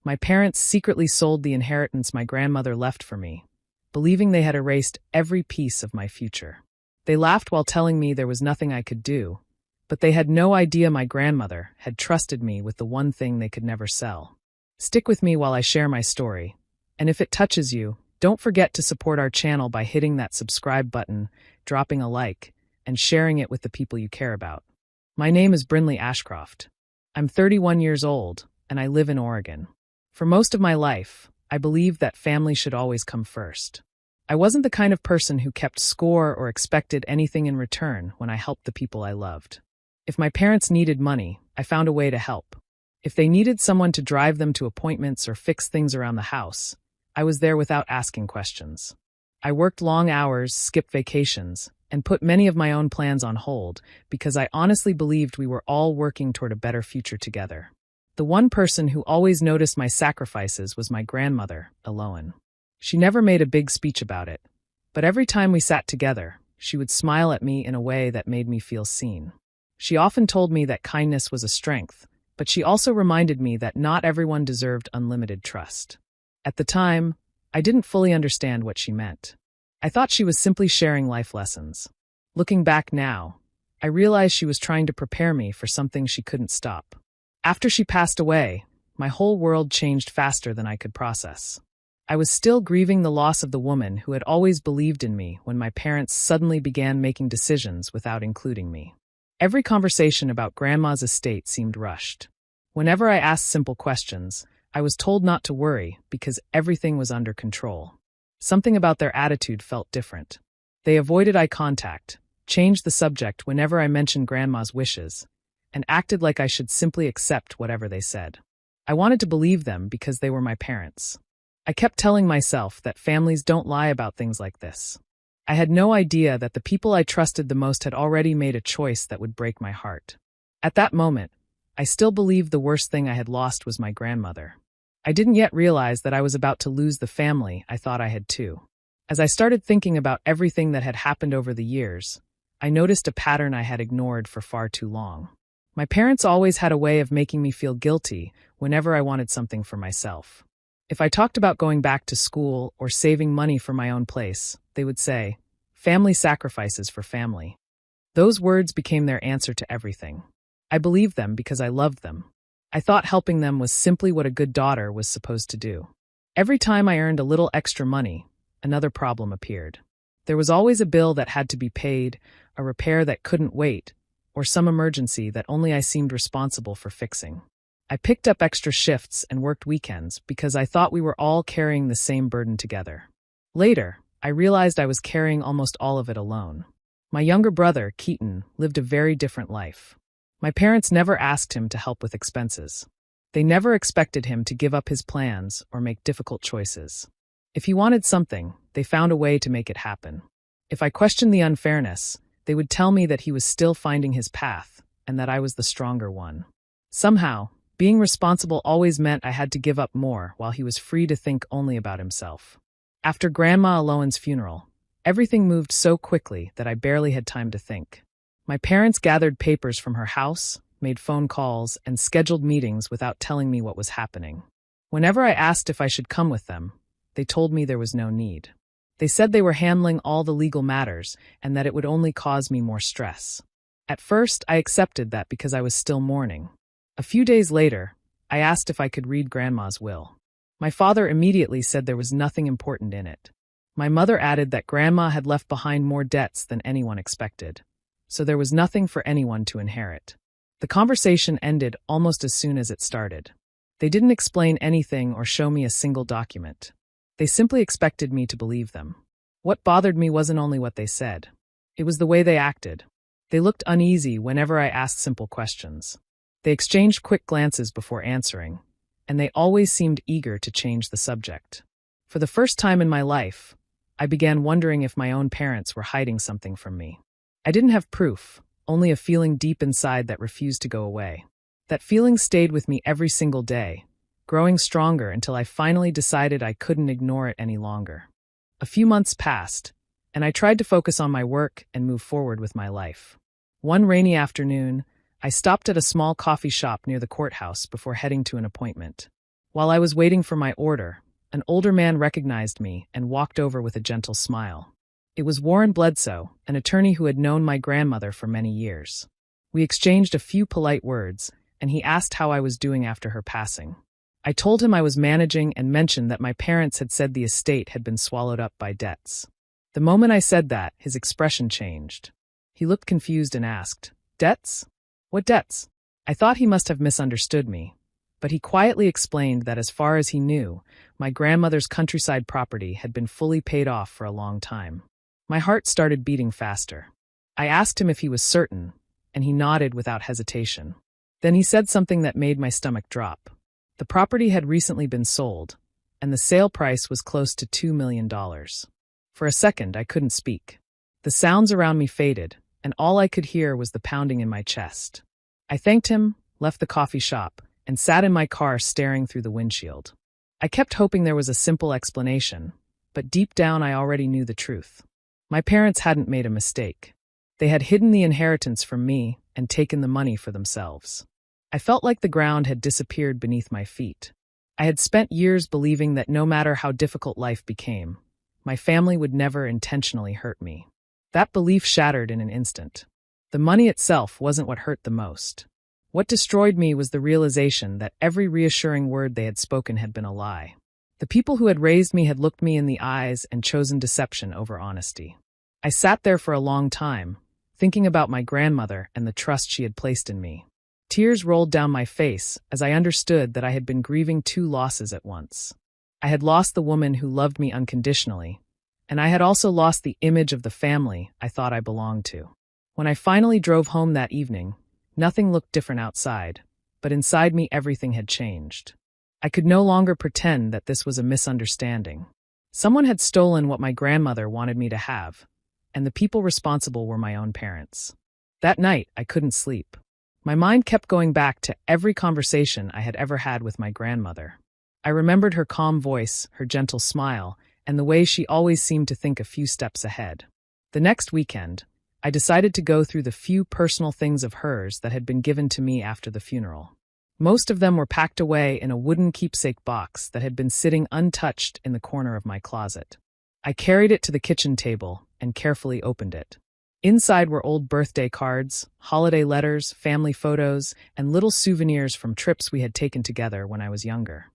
My parents secretly sold the inheritance my grandmother left for me, believing they had erased every piece of my future. They laughed while telling me there was nothing I could do, but they had no idea my grandmother had trusted me with the one thing they could never sell. Stick with me while I share my story, and if it touches you, don't forget to support our channel by hitting that subscribe button, dropping a like, and sharing it with the people you care about. My name is Brinley Ashcroft. I'm 31 years old, and I live in Oregon. For most of my life, I believed that family should always come first. I wasn't the kind of person who kept score or expected anything in return when I helped the people I loved. If my parents needed money, I found a way to help. If they needed someone to drive them to appointments or fix things around the house, I was there without asking questions. I worked long hours, skipped vacations, and put many of my own plans on hold because I honestly believed we were all working toward a better future together. The one person who always noticed my sacrifices was my grandmother, Eloan. She never made a big speech about it, but every time we sat together, she would smile at me in a way that made me feel seen. She often told me that kindness was a strength, but she also reminded me that not everyone deserved unlimited trust. At the time, I didn't fully understand what she meant. I thought she was simply sharing life lessons. Looking back now, I realized she was trying to prepare me for something she couldn't stop. After she passed away, my whole world changed faster than I could process. I was still grieving the loss of the woman who had always believed in me when my parents suddenly began making decisions without including me. Every conversation about Grandma's estate seemed rushed. Whenever I asked simple questions, I was told not to worry because everything was under control. Something about their attitude felt different. They avoided eye contact, changed the subject whenever I mentioned Grandma's wishes, and acted like I should simply accept whatever they said. I wanted to believe them because they were my parents. I kept telling myself that families don't lie about things like this. I had no idea that the people I trusted the most had already made a choice that would break my heart. At that moment, I still believed the worst thing I had lost was my grandmother. I didn't yet realize that I was about to lose the family I thought I had too. As I started thinking about everything that had happened over the years, I noticed a pattern I had ignored for far too long. My parents always had a way of making me feel guilty whenever I wanted something for myself. If I talked about going back to school or saving money for my own place, they would say, "Family sacrifices for family." Those words became their answer to everything. I believed them because I loved them. I thought helping them was simply what a good daughter was supposed to do. Every time I earned a little extra money, another problem appeared. There was always a bill that had to be paid, a repair that couldn't wait, or some emergency that only I seemed responsible for fixing. I picked up extra shifts and worked weekends because I thought we were all carrying the same burden together. Later, I realized I was carrying almost all of it alone. My younger brother, Keaton, lived a very different life. My parents never asked him to help with expenses. They never expected him to give up his plans or make difficult choices. If he wanted something, they found a way to make it happen. If I questioned the unfairness, they would tell me that he was still finding his path and that I was the stronger one. Somehow, being responsible always meant I had to give up more while he was free to think only about himself. After Grandma Eloan's funeral, everything moved so quickly that I barely had time to think. My parents gathered papers from her house, made phone calls, and scheduled meetings without telling me what was happening. Whenever I asked if I should come with them, they told me there was no need. They said they were handling all the legal matters and that it would only cause me more stress. At first, I accepted that because I was still mourning. A few days later, I asked if I could read Grandma's will. My father immediately said there was nothing important in it. My mother added that Grandma had left behind more debts than anyone expected, so there was nothing for anyone to inherit. The conversation ended almost as soon as it started. They didn't explain anything or show me a single document. They simply expected me to believe them. What bothered me wasn't only what they said. It was the way they acted. They looked uneasy whenever I asked simple questions. They exchanged quick glances before answering, and they always seemed eager to change the subject. For the first time in my life, I began wondering if my own parents were hiding something from me. I didn't have proof, only a feeling deep inside that refused to go away. That feeling stayed with me every single day, growing stronger until I finally decided I couldn't ignore it any longer. A few months passed, and I tried to focus on my work and move forward with my life. One rainy afternoon, I stopped at a small coffee shop near the courthouse before heading to an appointment. While I was waiting for my order, an older man recognized me and walked over with a gentle smile. It was Warren Bledsoe, an attorney who had known my grandmother for many years. We exchanged a few polite words, and he asked how I was doing after her passing. I told him I was managing and mentioned that my parents had said the estate had been swallowed up by debts. The moment I said that, his expression changed. He looked confused and asked, "Debts? What debts?" I thought he must have misunderstood me, but he quietly explained that as far as he knew, my grandmother's countryside property had been fully paid off for a long time. My heart started beating faster. I asked him if he was certain, and he nodded without hesitation. Then he said something that made my stomach drop. The property had recently been sold, and the sale price was close to $2 million. For a second, I couldn't speak. The sounds around me faded, and all I could hear was the pounding in my chest. I thanked him, left the coffee shop, and sat in my car staring through the windshield. I kept hoping there was a simple explanation, but deep down I already knew the truth. My parents hadn't made a mistake. They had hidden the inheritance from me and taken the money for themselves. I felt like the ground had disappeared beneath my feet. I had spent years believing that no matter how difficult life became, my family would never intentionally hurt me. That belief shattered in an instant. The money itself wasn't what hurt the most. What destroyed me was the realization that every reassuring word they had spoken had been a lie. The people who had raised me had looked me in the eyes and chosen deception over honesty. I sat there for a long time, thinking about my grandmother and the trust she had placed in me. Tears rolled down my face as I understood that I had been grieving two losses at once. I had lost the woman who loved me unconditionally, and I had also lost the image of the family I thought I belonged to. When I finally drove home that evening, nothing looked different outside, but inside me everything had changed. I could no longer pretend that this was a misunderstanding. Someone had stolen what my grandmother wanted me to have, and the people responsible were my own parents. That night, I couldn't sleep. My mind kept going back to every conversation I had ever had with my grandmother. I remembered her calm voice, her gentle smile, and the way she always seemed to think a few steps ahead. The next weekend, I decided to go through the few personal things of hers that had been given to me after the funeral. Most of them were packed away in a wooden keepsake box that had been sitting untouched in the corner of my closet. I carried it to the kitchen table and carefully opened it. Inside were old birthday cards, holiday letters, family photos, and little souvenirs from trips we had taken together when I was younger.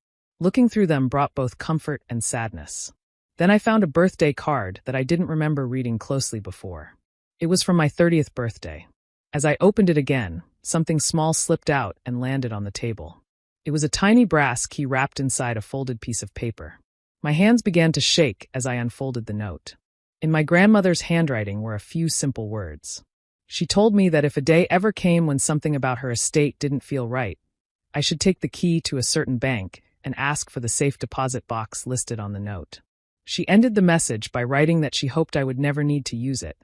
Looking through them brought both comfort and sadness. Then I found a birthday card that I didn't remember reading closely before. It was from my 30th birthday. As I opened it again, something small slipped out and landed on the table. It was a tiny brass key wrapped inside a folded piece of paper. My hands began to shake as I unfolded the note. In my grandmother's handwriting were a few simple words. She told me that if a day ever came when something about her estate didn't feel right, I should take the key to a certain bank and ask for the safe deposit box listed on the note. She ended the message by writing that she hoped I would never need to use it,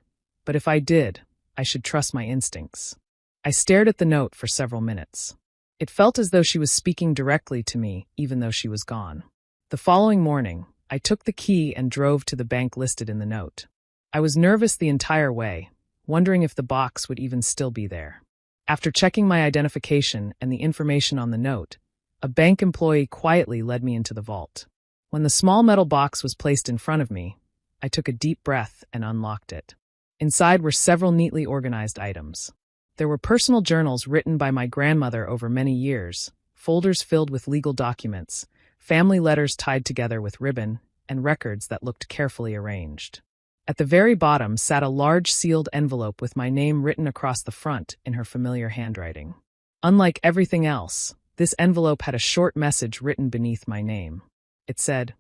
but if I did, I should trust my instincts. I stared at the note for several minutes. It felt as though she was speaking directly to me, even though she was gone. The following morning, I took the key and drove to the bank listed in the note. I was nervous the entire way, wondering if the box would even still be there. After checking my identification and the information on the note, a bank employee quietly led me into the vault. When the small metal box was placed in front of me, I took a deep breath and unlocked it. Inside were several neatly organized items. There were personal journals written by my grandmother over many years, folders filled with legal documents, family letters tied together with ribbon, and records that looked carefully arranged. At the very bottom sat a large sealed envelope with my name written across the front in her familiar handwriting. Unlike everything else, this envelope had a short message written beneath my name. It said,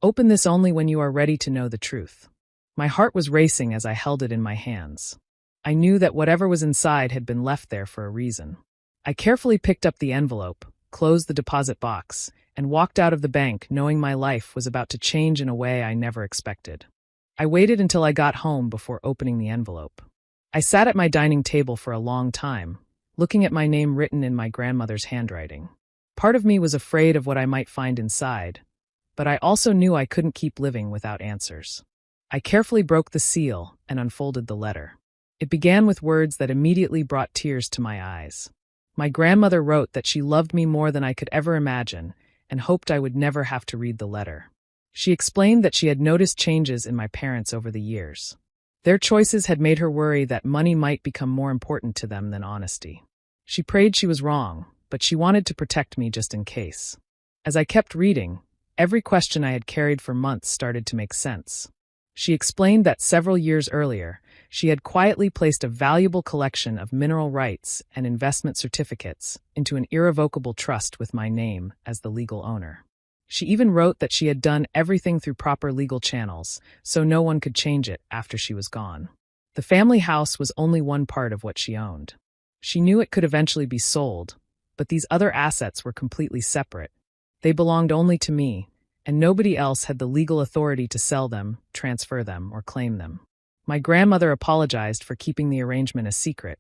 "Open this only when you are ready to know the truth." My heart was racing as I held it in my hands. I knew that whatever was inside had been left there for a reason. I carefully picked up the envelope, closed the deposit box, and walked out of the bank knowing my life was about to change in a way I never expected. I waited until I got home before opening the envelope. I sat at my dining table for a long time, looking at my name written in my grandmother's handwriting. Part of me was afraid of what I might find inside, but I also knew I couldn't keep living without answers. I carefully broke the seal and unfolded the letter. It began with words that immediately brought tears to my eyes. My grandmother wrote that she loved me more than I could ever imagine, and hoped I would never have to read the letter. She explained that she had noticed changes in my parents over the years. Their choices had made her worry that money might become more important to them than honesty. She prayed she was wrong, but she wanted to protect me just in case. As I kept reading, every question I had carried for months started to make sense. She explained that several years earlier, she had quietly placed a valuable collection of mineral rights and investment certificates into an irrevocable trust with my name as the legal owner. She even wrote that she had done everything through proper legal channels, so no one could change it after she was gone. The family house was only one part of what she owned. She knew it could eventually be sold, but these other assets were completely separate. They belonged only to me, and nobody else had the legal authority to sell them, transfer them, or claim them. My grandmother apologized for keeping the arrangement a secret,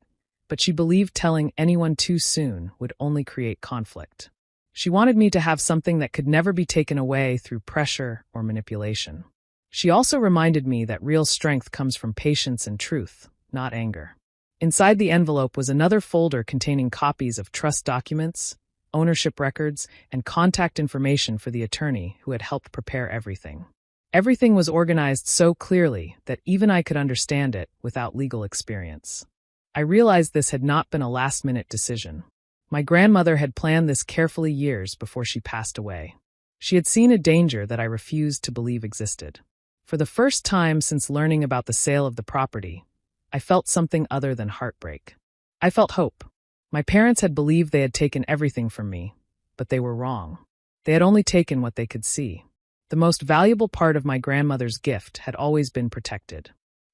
but she believed telling anyone too soon would only create conflict. She wanted me to have something that could never be taken away through pressure or manipulation. She also reminded me that real strength comes from patience and truth, not anger. Inside the envelope was another folder containing copies of trust documents, ownership records, and contact information for the attorney who had helped prepare everything. Everything was organized so clearly that even I could understand it without legal experience. I realized this had not been a last-minute decision. My grandmother had planned this carefully years before she passed away. She had seen a danger that I refused to believe existed. For the first time since learning about the sale of the property, I felt something other than heartbreak. I felt hope. My parents had believed they had taken everything from me, but they were wrong. They had only taken what they could see. The most valuable part of my grandmother's gift had always been protected.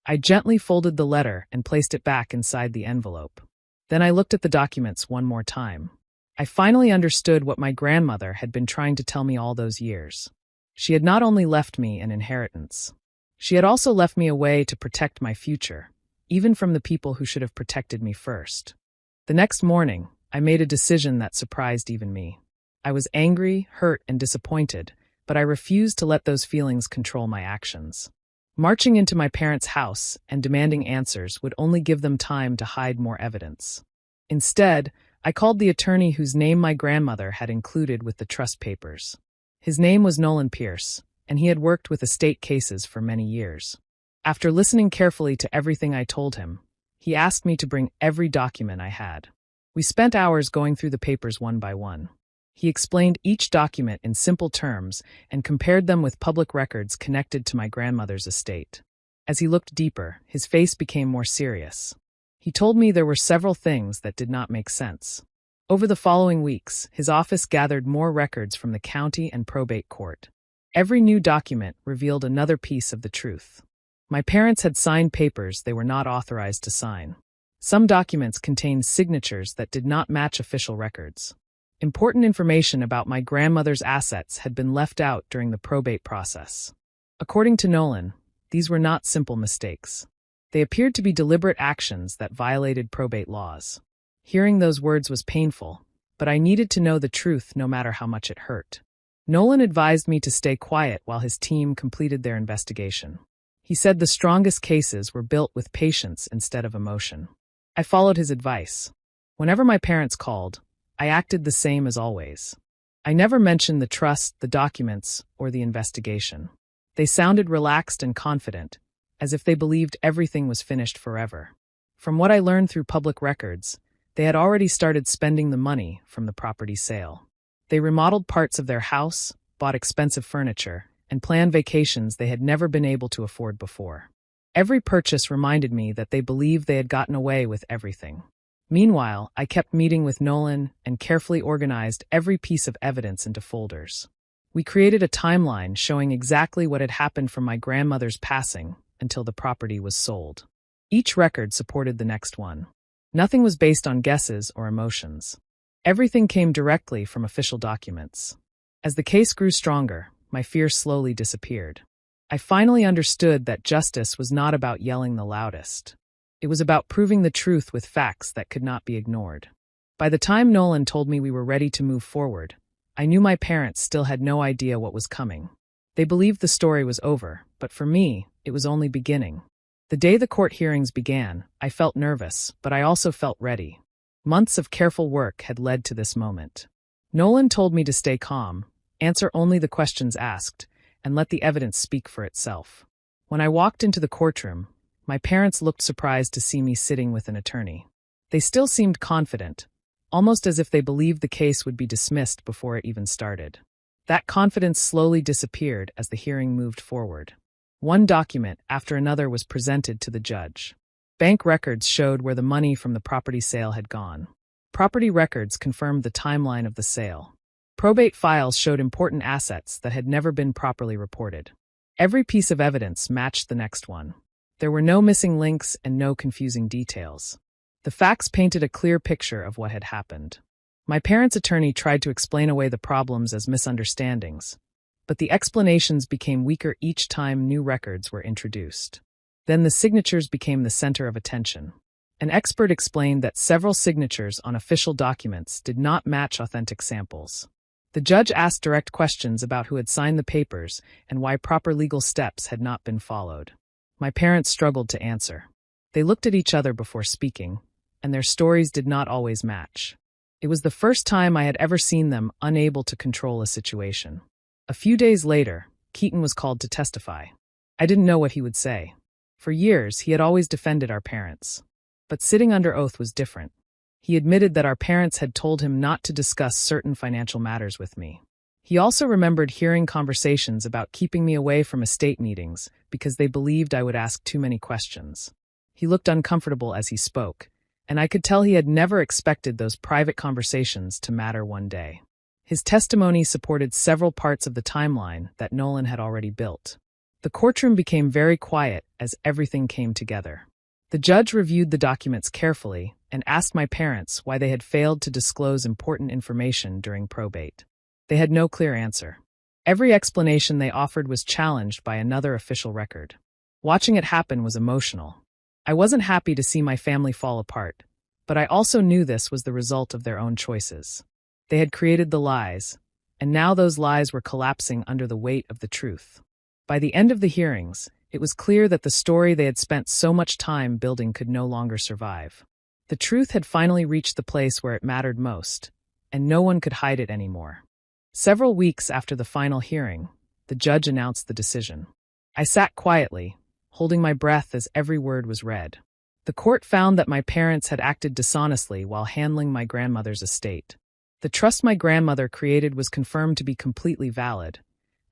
I gently folded the letter and placed it back inside the envelope. Then I looked at the documents one more time. I finally understood what my grandmother had been trying to tell me all those years. She had not only left me an inheritance, she had also left me a way to protect my future, even from the people who should have protected me first. The next morning, I made a decision that surprised even me. I was angry, hurt, and disappointed, but I refused to let those feelings control my actions. Marching into my parents' house and demanding answers would only give them time to hide more evidence. Instead, I called the attorney whose name my grandmother had included with the trust papers. His name was Nolan Pierce, and he had worked with estate cases for many years. After listening carefully to everything I told him, he asked me to bring every document I had. We spent hours going through the papers one by one. He explained each document in simple terms and compared them with public records connected to my grandmother's estate. As he looked deeper, his face became more serious. He told me there were several things that did not make sense. Over the following weeks, his office gathered more records from the county and probate court. Every new document revealed another piece of the truth. My parents had signed papers they were not authorized to sign. Some documents contained signatures that did not match official records. Important information about my grandmother's assets had been left out during the probate process. According to Nolan, these were not simple mistakes. They appeared to be deliberate actions that violated probate laws. Hearing those words was painful, but I needed to know the truth no matter how much it hurt. Nolan advised me to stay quiet while his team completed their investigation. He said the strongest cases were built with patience instead of emotion. I followed his advice. Whenever my parents called, I acted the same as always. I never mentioned the trust, the documents, or the investigation. They sounded relaxed and confident, as if they believed everything was finished forever. From what I learned through public records, they had already started spending the money from the property sale. They remodeled parts of their house, bought expensive furniture, and planned vacations they had never been able to afford before. Every purchase reminded me that they believed they had gotten away with everything. Meanwhile, I kept meeting with Nolan and carefully organized every piece of evidence into folders. We created a timeline showing exactly what had happened from my grandmother's passing until the property was sold. Each record supported the next one. Nothing was based on guesses or emotions. Everything came directly from official documents. As the case grew stronger, my fear slowly disappeared. I finally understood that justice was not about yelling the loudest. It was about proving the truth with facts that could not be ignored. By the time Nolan told me we were ready to move forward, I knew my parents still had no idea what was coming. They believed the story was over, but for me, it was only beginning. The day the court hearings began, I felt nervous, but I also felt ready. Months of careful work had led to this moment. Nolan told me to stay calm, Answer only the questions asked, and let the evidence speak for itself. When I walked into the courtroom, my parents looked surprised to see me sitting with an attorney. They still seemed confident, almost as if they believed the case would be dismissed before it even started. That confidence slowly disappeared as the hearing moved forward. One document after another was presented to the judge. Bank records showed where the money from the property sale had gone. Property records confirmed the timeline of the sale. Probate files showed important assets that had never been properly reported. Every piece of evidence matched the next one. There were no missing links and no confusing details. The facts painted a clear picture of what had happened. My parents' attorney tried to explain away the problems as misunderstandings, but the explanations became weaker each time new records were introduced. Then the signatures became the center of attention. An expert explained that several signatures on official documents did not match authentic samples. The judge asked direct questions about who had signed the papers and why proper legal steps had not been followed. My parents struggled to answer. They looked at each other before speaking, and their stories did not always match. It was the first time I had ever seen them unable to control a situation. A few days later, Keaton was called to testify. I didn't know what he would say. For years, he had always defended our parents. But sitting under oath was different. He admitted that our parents had told him not to discuss certain financial matters with me. He also remembered hearing conversations about keeping me away from estate meetings because they believed I would ask too many questions. He looked uncomfortable as he spoke, and I could tell he had never expected those private conversations to matter one day. His testimony supported several parts of the timeline that Nolan had already built. The courtroom became very quiet as everything came together. The judge reviewed the documents carefully and asked my parents why they had failed to disclose important information during probate. They had no clear answer. Every explanation they offered was challenged by another official record. Watching it happen was emotional. I wasn't happy to see my family fall apart, but I also knew this was the result of their own choices. They had created the lies, and now those lies were collapsing under the weight of the truth. By the end of the hearings, it was clear that the story they had spent so much time building could no longer survive. The truth had finally reached the place where it mattered most, and no one could hide it anymore. Several weeks after the final hearing, the judge announced the decision. I sat quietly, holding my breath as every word was read. The court found that my parents had acted dishonestly while handling my grandmother's estate. The trust my grandmother created was confirmed to be completely valid,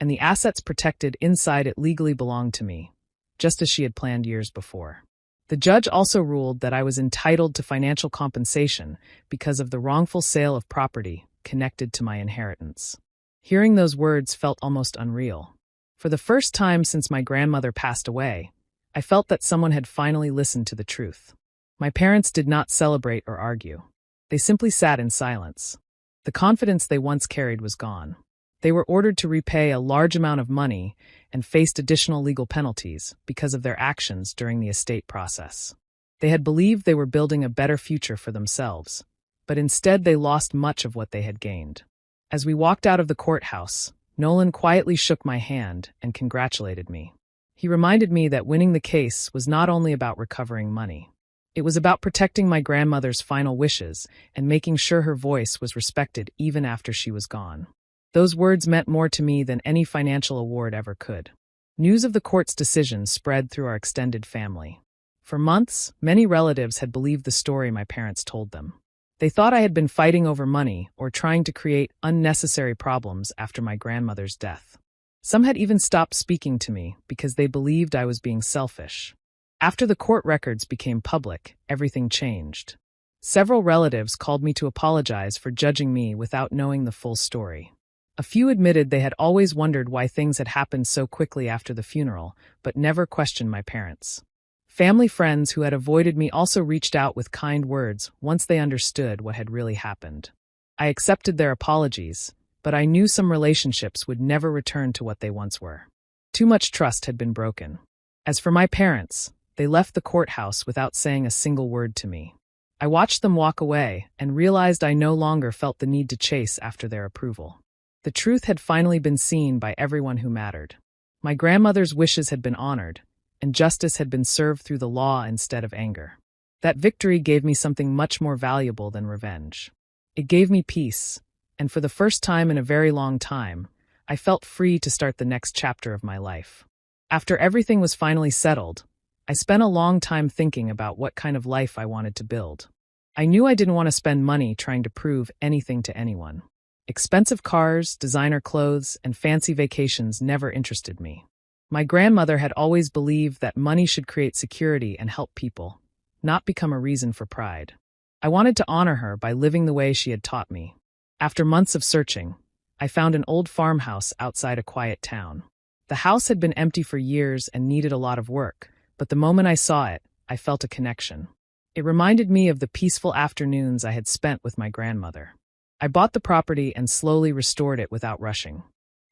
and the assets protected inside it legally belonged to me, just as she had planned years before. The judge also ruled that I was entitled to financial compensation because of the wrongful sale of property connected to my inheritance. Hearing those words felt almost unreal. For the first time since my grandmother passed away, I felt that someone had finally listened to the truth. My parents did not celebrate or argue. They simply sat in silence. The confidence they once carried was gone. They were ordered to repay a large amount of money and faced additional legal penalties because of their actions during the estate process. They had believed they were building a better future for themselves, but instead they lost much of what they had gained. As we walked out of the courthouse, Nolan quietly shook my hand and congratulated me. He reminded me that winning the case was not only about recovering money. It was about protecting my grandmother's final wishes and making sure her voice was respected even after she was gone. Those words meant more to me than any financial award ever could. News of the court's decision spread through our extended family. For months, many relatives had believed the story my parents told them. They thought I had been fighting over money or trying to create unnecessary problems after my grandmother's death. Some had even stopped speaking to me because they believed I was being selfish. After the court records became public, everything changed. Several relatives called me to apologize for judging me without knowing the full story. A few admitted they had always wondered why things had happened so quickly after the funeral, but never questioned my parents. Family friends who had avoided me also reached out with kind words once they understood what had really happened. I accepted their apologies, but I knew some relationships would never return to what they once were. Too much trust had been broken. As for my parents, they left the courthouse without saying a single word to me. I watched them walk away and realized I no longer felt the need to chase after their approval. The truth had finally been seen by everyone who mattered. My grandmother's wishes had been honored, and justice had been served through the law instead of anger. That victory gave me something much more valuable than revenge. It gave me peace, and for the first time in a very long time, I felt free to start the next chapter of my life. After everything was finally settled, I spent a long time thinking about what kind of life I wanted to build. I knew I didn't want to spend money trying to prove anything to anyone. Expensive cars, designer clothes, and fancy vacations never interested me. My grandmother had always believed that money should create security and help people, not become a reason for pride. I wanted to honor her by living the way she had taught me. After months of searching, I found an old farmhouse outside a quiet town. The house had been empty for years and needed a lot of work, but the moment I saw it, I felt a connection. It reminded me of the peaceful afternoons I had spent with my grandmother. I bought the property and slowly restored it without rushing.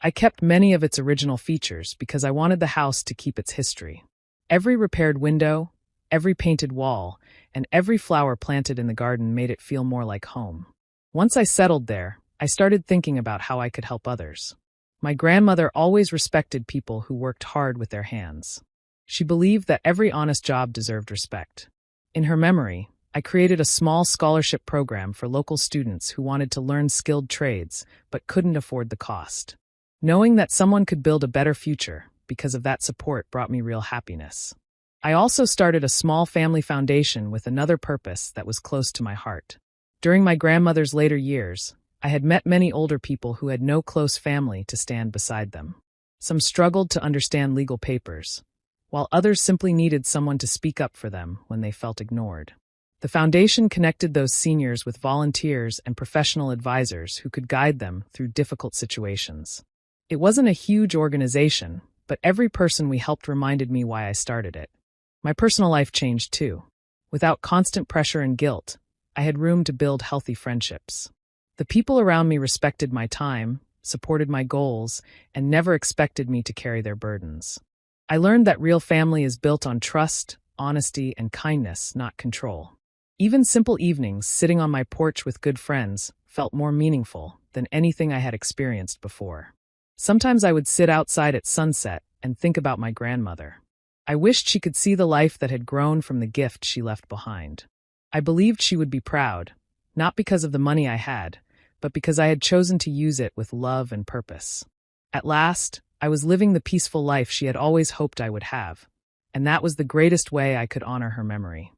I kept many of its original features because I wanted the house to keep its history. Every repaired window, every painted wall, and every flower planted in the garden made it feel more like home. Once I settled there, I started thinking about how I could help others. My grandmother always respected people who worked hard with their hands. She believed that every honest job deserved respect. In her memory, I created a small scholarship program for local students who wanted to learn skilled trades but couldn't afford the cost. Knowing that someone could build a better future because of that support brought me real happiness. I also started a small family foundation with another purpose that was close to my heart. During my grandmother's later years, I had met many older people who had no close family to stand beside them. Some struggled to understand legal papers, while others simply needed someone to speak up for them when they felt ignored. The foundation connected those seniors with volunteers and professional advisors who could guide them through difficult situations. It wasn't a huge organization, but every person we helped reminded me why I started it. My personal life changed too. Without constant pressure and guilt, I had room to build healthy friendships. The people around me respected my time, supported my goals, and never expected me to carry their burdens. I learned that real family is built on trust, honesty, and kindness, not control. Even simple evenings sitting on my porch with good friends felt more meaningful than anything I had experienced before. Sometimes I would sit outside at sunset and think about my grandmother. I wished she could see the life that had grown from the gift she left behind. I believed she would be proud, not because of the money I had, but because I had chosen to use it with love and purpose. At last, I was living the peaceful life she had always hoped I would have, and that was the greatest way I could honor her memory.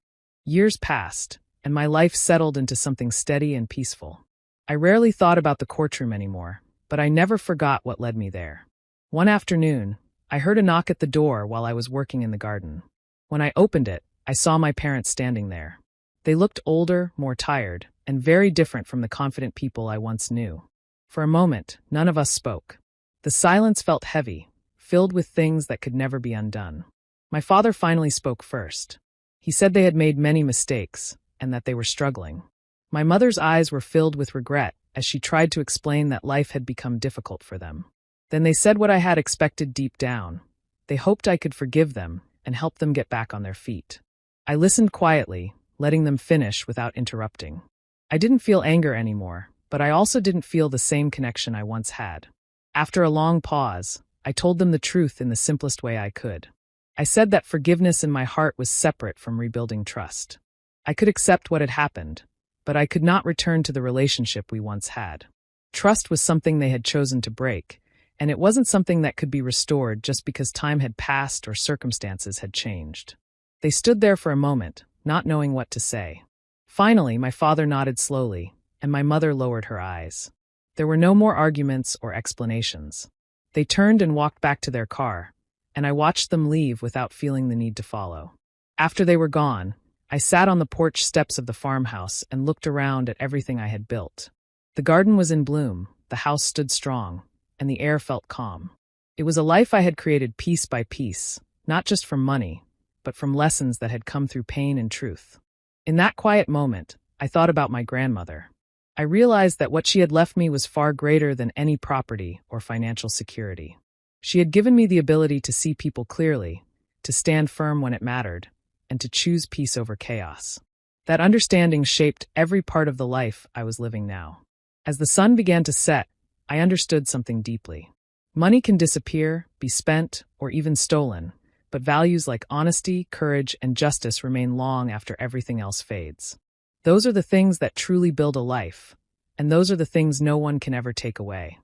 Years passed, and my life settled into something steady and peaceful. I rarely thought about the courtroom anymore, but I never forgot what led me there. One afternoon, I heard a knock at the door while I was working in the garden. When I opened it, I saw my parents standing there. They looked older, more tired, and very different from the confident people I once knew. For a moment, none of us spoke. The silence felt heavy, filled with things that could never be undone. My father finally spoke first. He said they had made many mistakes, and that they were struggling. My mother's eyes were filled with regret as she tried to explain that life had become difficult for them. Then they said what I had expected deep down. They hoped I could forgive them and help them get back on their feet. I listened quietly, letting them finish without interrupting. I didn't feel anger anymore, but I also didn't feel the same connection I once had. After a long pause, I told them the truth in the simplest way I could. I said that forgiveness in my heart was separate from rebuilding trust. I could accept what had happened, but I could not return to the relationship we once had. Trust was something they had chosen to break, and it wasn't something that could be restored just because time had passed or circumstances had changed. They stood there for a moment, not knowing what to say. Finally, my father nodded slowly, and my mother lowered her eyes. There were no more arguments or explanations. They turned and walked back to their car, and I watched them leave without feeling the need to follow. After they were gone, I sat on the porch steps of the farmhouse and looked around at everything I had built. The garden was in bloom, the house stood strong, and the air felt calm. It was a life I had created piece by piece, not just from money, but from lessons that had come through pain and truth. In that quiet moment, I thought about my grandmother. I realized that what she had left me was far greater than any property or financial security. She had given me the ability to see people clearly, to stand firm when it mattered, and to choose peace over chaos. That understanding shaped every part of the life I was living now. As the sun began to set, I understood something deeply. Money can disappear, be spent, or even stolen, but values like honesty, courage, and justice remain long after everything else fades. Those are the things that truly build a life, and those are the things no one can ever take away.